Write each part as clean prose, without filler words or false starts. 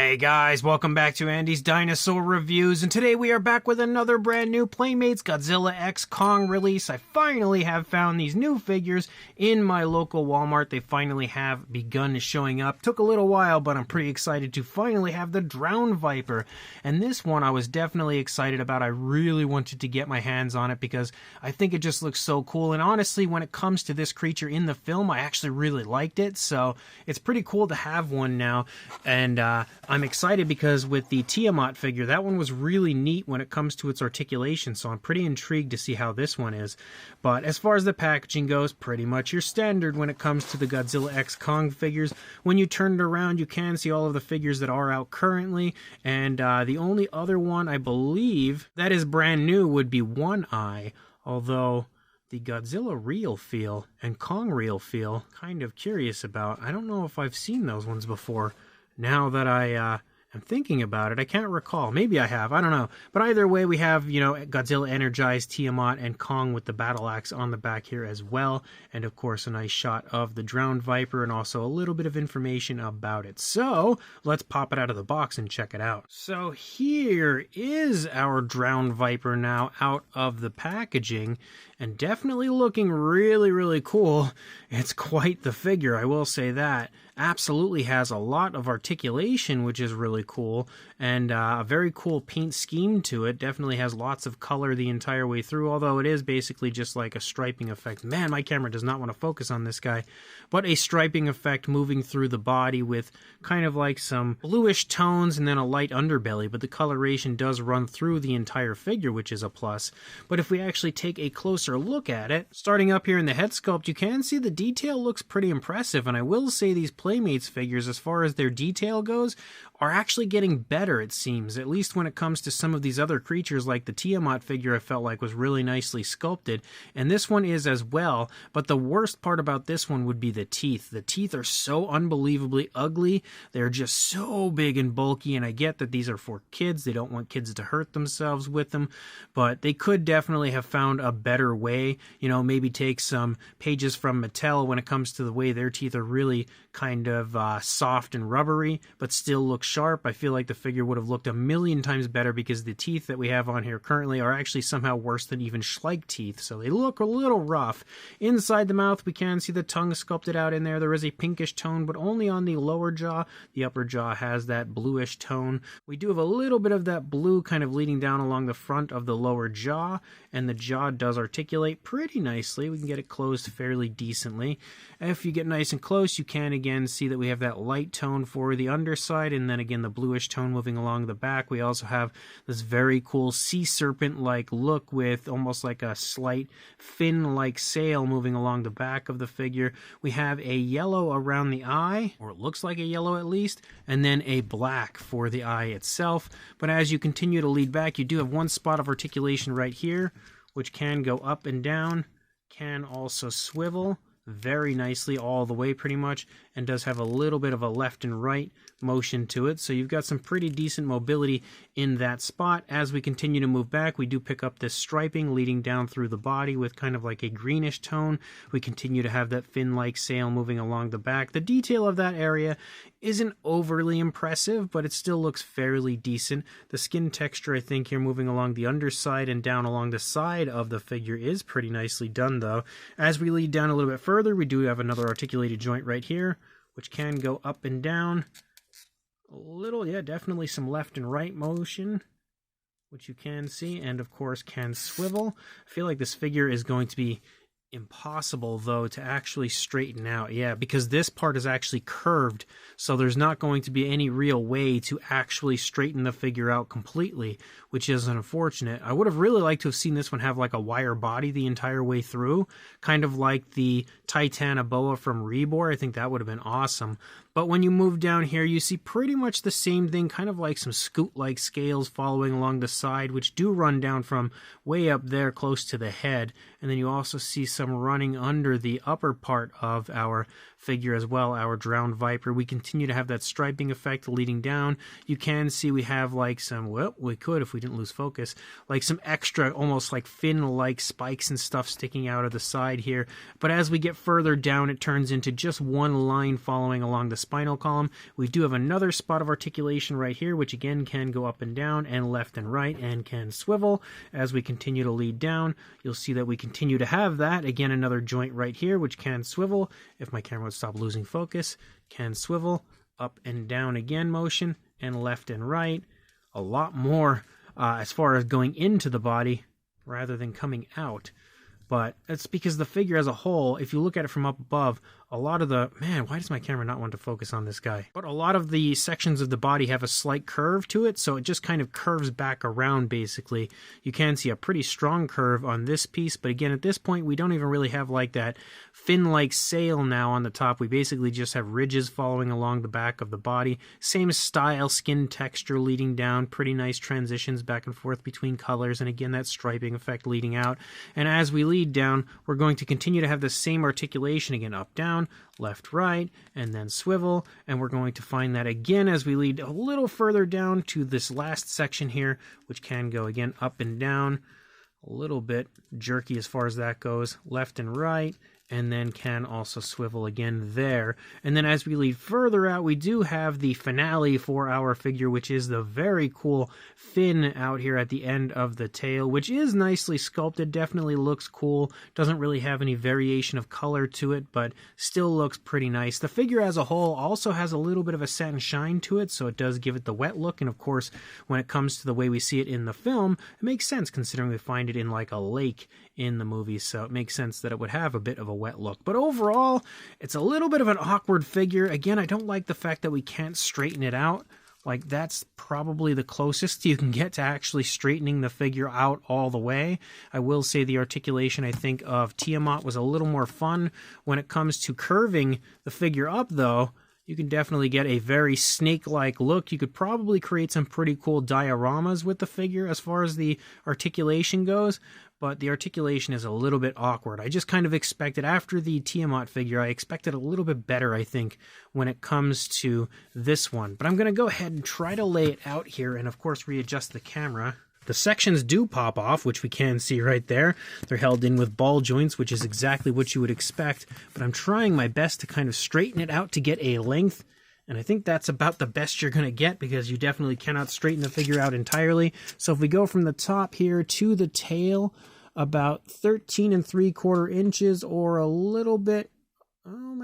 Hey guys, welcome back to Andy's Dinosaur Reviews, and today we are back with another brand new Playmates Godzilla x Kong release. I finally have found these new figures in my local Walmart. They finally have begun showing up. Took a little while, but I'm pretty excited to finally have the DROWNVIPER. And this one I was definitely excited about. I really wanted to get my hands on it because I think it just looks so cool. And honestly, when it comes to this creature in the film, I actually really liked it. So it's pretty cool to have one now. And I'm excited because with the Tiamat figure, that one was really neat when it comes to its articulation, so I'm pretty intrigued to see how this one is. But as far as the packaging goes, pretty much your standard when it comes to the Godzilla x Kong figures. When you turn it around, you can see all of the figures that are out currently, and the only other one I believe that is brand new would be One Eye, although the Godzilla Real Feel and Kong Real Feel, kind of curious about. I don't know if I've seen those ones before. Now that I am thinking about it, I can't recall. Maybe I have. I don't know. But either way, we have, Godzilla Energized, Tiamat, and Kong with the battle axe on the back here as well. And, of course, a nice shot of the DROWNVIPER and also a little bit of information about it. So, let's pop it out of the box and check it out. So, here is our DROWNVIPER now out of the packaging. And definitely looking really, really cool. It's quite the figure, I will say that. Absolutely has a lot of articulation, which is really cool, and a very cool paint scheme to it. Definitely has lots of color the entire way through, although it is basically just like a striping effect. Man, my camera does not want to focus on this guy. But a striping effect moving through the body with kind of like some bluish tones and then a light underbelly, but the coloration does run through the entire figure, which is a plus. But if we actually take a closer look at it, starting up here in the head sculpt, you can see the detail looks pretty impressive, and I will say these Playmates figures, as far as their detail goes, are actually getting better, it seems, at least when it comes to some of these other creatures. Like the Tiamat figure I felt like was really nicely sculpted, and this one is as well. But the worst part about this one would be the teeth. The teeth are so unbelievably ugly. They're just so big and bulky, and I get that these are for kids. They don't want kids to hurt themselves with them, but they could definitely have found a better way. Maybe take some pages from Mattel when it comes to the way their teeth are really kind of soft and rubbery, but still look sharp. I feel like the figure would have looked a million times better because the teeth that we have on here currently are actually somehow worse than even Schleich teeth, so they look a little rough. Inside the mouth, we can see the tongue sculpted out in there. There is a pinkish tone, but only on the lower jaw. The upper jaw has that bluish tone. We do have a little bit of that blue kind of leading down along the front of the lower jaw, and the jaw does articulate pretty nicely. We can get it closed fairly decently. If you get nice and close, you can again see that we have that light tone for the underside, and then again the bluish tone moving along the back. We also have this very cool sea serpent like look with almost like a slight fin like sail moving along the back of the figure. We have a yellow around the eye, or it looks like a yellow at least, and then a black for the eye itself. But as you continue to lead back, you do have one spot of articulation right here, which can go up and down, can also swivel very nicely all the way pretty much, and does have a little bit of a left and right motion to it. So you've got some pretty decent mobility in that spot. As we continue to move back, we do pick up this striping leading down through the body with kind of like a greenish tone. We continue to have that fin-like sail moving along the back. The detail of that area isn't overly impressive, but it still looks fairly decent. The skin texture, I think, here moving along the underside and down along the side of the figure is pretty nicely done, though. As we lead down a little bit further, we do have another articulated joint right here, which can go up and down a little. Yeah, definitely some left and right motion, which you can see, and of course can swivel. I feel like this figure is going to be impossible, though, to actually straighten out. Yeah, because this part is actually curved, so there's not going to be any real way to actually straighten the figure out completely, which is unfortunate. I would have really liked to have seen this one have like a wire body the entire way through, kind of like the Titanoboa from Rebor. I think that would have been awesome. But when you move down here, you see pretty much the same thing, kind of like some scoot-like scales following along the side, which do run down from way up there close to the head. And then you also see some running under the upper part of our figure as well, our DROWNVIPER. We continue to have that striping effect leading down. You can see we have like some, well, we could if we didn't lose focus, like some extra almost like fin-like spikes and stuff sticking out of the side here. But as we get further down, it turns into just one line following along the spinal column. We do have another spot of articulation right here, which again can go up and down and left and right and can swivel. As we continue to lead down, you'll see that we continue to have that. Again, another joint right here, which can swivel. If my camera would stop losing focus, can swivel up and down again motion and left and right. A lot more as far as going into the body rather than coming out. But it's because the figure as a whole, if you look at it from up above, a lot of the... Man, why does my camera not want to focus on this guy? But a lot of the sections of the body have a slight curve to it, so it just kind of curves back around, basically. You can see a pretty strong curve on this piece, but again, at this point, we don't even really have like that fin-like sail now on the top. We basically just have ridges following along the back of the body. Same style, skin texture leading down, pretty nice transitions back and forth between colors, and again, that striping effect leading out. And as we lead down, we're going to continue to have the same articulation again, up, down, left, right, and then swivel, and we're going to find that again as we lead a little further down to this last section here, which can go again up and down, a little bit jerky as far as that goes, left and right, and then can also swivel again there. And then as we lead further out, we do have the finale for our figure, which is the very cool fin out here at the end of the tail, which is nicely sculpted, definitely looks cool, doesn't really have any variation of color to it, but still looks pretty nice. The figure as a whole also has a little bit of a satin shine to it, so it does give it the wet look, and of course, when it comes to the way we see it in the film, it makes sense considering we find it in like a lake in the movie, so it makes sense that it would have a bit of a wet look. But overall, it's a little bit of an awkward figure. Again, I don't like the fact that we can't straighten it out. Like, that's probably the closest you can get to actually straightening the figure out all the way. I will say the articulation, I think, of Tiamat was a little more fun. When it comes to curving the figure up, though, you can definitely get a very snake-like look. You could probably create some pretty cool dioramas with the figure as far as the articulation goes, but the articulation is a little bit awkward. I just kind of expected, after the Tiamat figure, I expected a little bit better, I think, when it comes to this one. But I'm going to go ahead and try to lay it out here and, of course, readjust the camera. The sections do pop off, which we can see right there. They're held in with ball joints, which is exactly what you would expect. But I'm trying my best to kind of straighten it out to get a length. And I think that's about the best you're going to get, because you definitely cannot straighten the figure out entirely. So if we go from the top here to the tail, about 13 3/4 inches, or a little bit,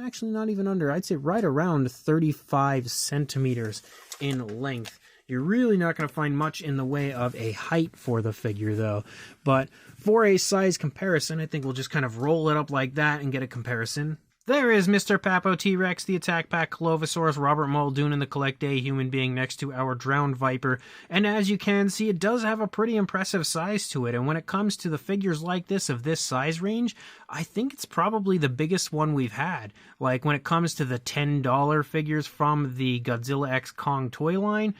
actually not even under, I'd say right around 35 centimeters in length. You're really not going to find much in the way of a height for the figure, though. But for a size comparison, I think we'll just kind of roll it up like that and get a comparison. There is Mr. Papo T-Rex, the Attack Pack Clovisaurus, Robert Muldoon, and the Collect A human being next to our Drowned Viper. And as you can see, it does have a pretty impressive size to it. And when it comes to the figures like this, of this size range, I think it's probably the biggest one we've had. Like, when it comes to the $10 figures from the Godzilla x Kong toy line,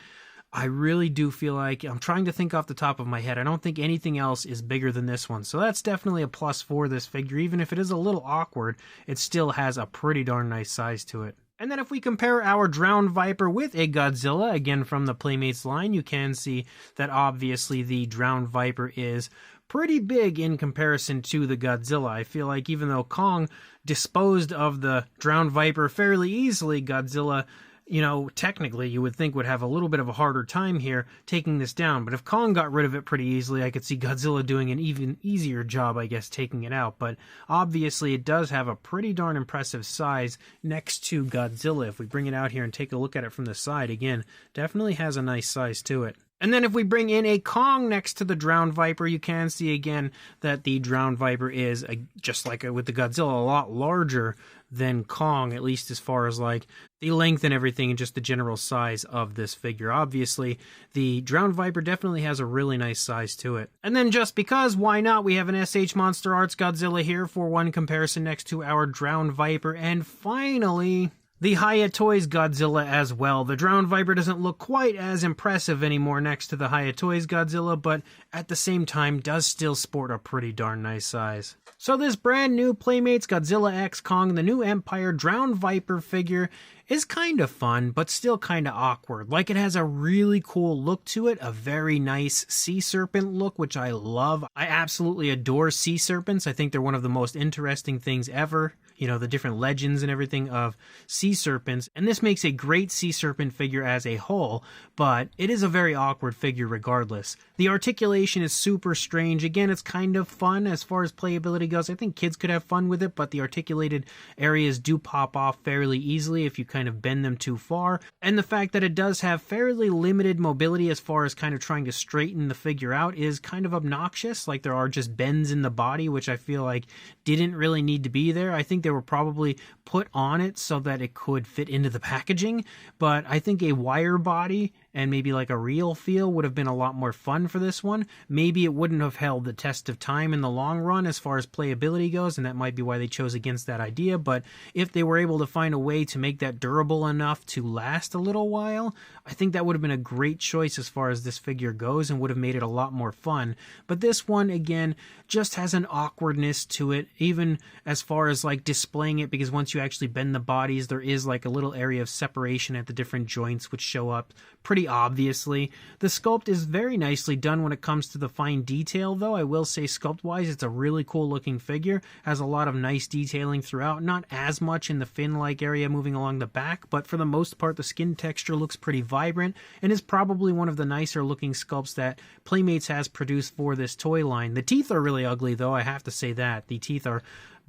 I really do feel like, I'm trying to think off the top of my head, I don't think anything else is bigger than this one. So that's definitely a plus for this figure. Even if it is a little awkward, it still has a pretty darn nice size to it. And then if we compare our Drowned Viper with a Godzilla, again from the Playmates line, you can see that obviously the Drowned Viper is pretty big in comparison to the Godzilla. I feel like even though Kong disposed of the Drowned Viper fairly easily, Godzilla, you know, technically you would think would have a little bit of a harder time here taking this down. But if Kong got rid of it pretty easily, I could see Godzilla doing an even easier job, I guess, taking it out. But obviously it does have a pretty darn impressive size next to Godzilla. If we bring it out here and take a look at it from the side, again, definitely has a nice size to it. And then if we bring in a Kong next to the Drowned Viper, you can see again that the Drowned Viper is, just like with the Godzilla, a lot larger than Kong, at least as far as like the length and everything and just the general size of this figure. Obviously, the Drowned Viper definitely has a really nice size to it. And then just because, why not, we have an SH Monster Arts Godzilla here for one comparison next to our Drowned Viper. And finally, the Hiya Toys Godzilla as well. The Drowned Viper doesn't look quite as impressive anymore next to the Hiya Toys Godzilla, but at the same time does still sport a pretty darn nice size. So this brand new Playmates Godzilla x Kong, the new Empire Drowned Viper figure, is kind of fun, but still kind of awkward. Like, it has a really cool look to it, a very nice sea serpent look, which I love. I absolutely adore sea serpents. I think they're one of the most interesting things ever. you know, the different legends and everything of sea serpents. And this makes a great sea serpent figure as a whole, but it is a very awkward figure regardless. The articulation is super strange. Again, it's kind of fun as far as playability goes. I think kids could have fun with it, but the articulated areas do pop off fairly easily if you kind of bend them too far. And the fact that it does have fairly limited mobility as far as kind of trying to straighten the figure out is kind of obnoxious. Like, there are just bends in the body, which I feel like didn't really need to be there. I think they were probably put on it so that it could fit into the packaging, but I think a wire body and maybe like a real feel would have been a lot more fun for this one. Maybe it wouldn't have held the test of time in the long run as far as playability goes, and that might be why they chose against that idea. But if they were able to find a way to make that durable enough to last a little while, I think that would have been a great choice as far as this figure goes and would have made it a lot more fun. But this one, again, just has an awkwardness to it, even as far as like displaying it, because once you actually bend the bodies, there is like a little area of separation at the different joints which show up pretty obviously. The sculpt is very nicely done when it comes to the fine detail, though. I will say sculpt-wise, it's a really cool looking figure. Has a lot of nice detailing throughout, not as much in the fin-like area moving along the back, but for the most part the skin texture looks pretty vibrant and is probably one of the nicer looking sculpts that Playmates has produced for this toy line. The teeth are really ugly, though, I have to say that. The teeth are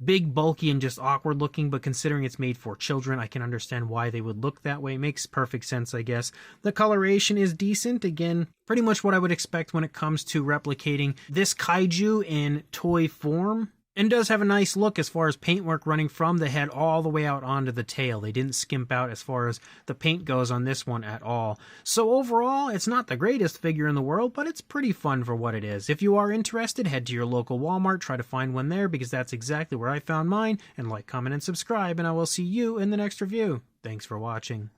big, bulky, and just awkward looking, but considering it's made for children, I can understand why they would look that way. Makes perfect sense, I guess. The coloration is decent. Again, pretty much what I would expect when it comes to replicating this kaiju in toy form. And does have a nice look as far as paintwork running from the head all the way out onto the tail. They didn't skimp out as far as the paint goes on this one at all. So overall, it's not the greatest figure in the world, but it's pretty fun for what it is. If you are interested, head to your local Walmart, try to find one there, because that's exactly where I found mine. And like, comment, and subscribe, and I will see you in the next review. Thanks for watching.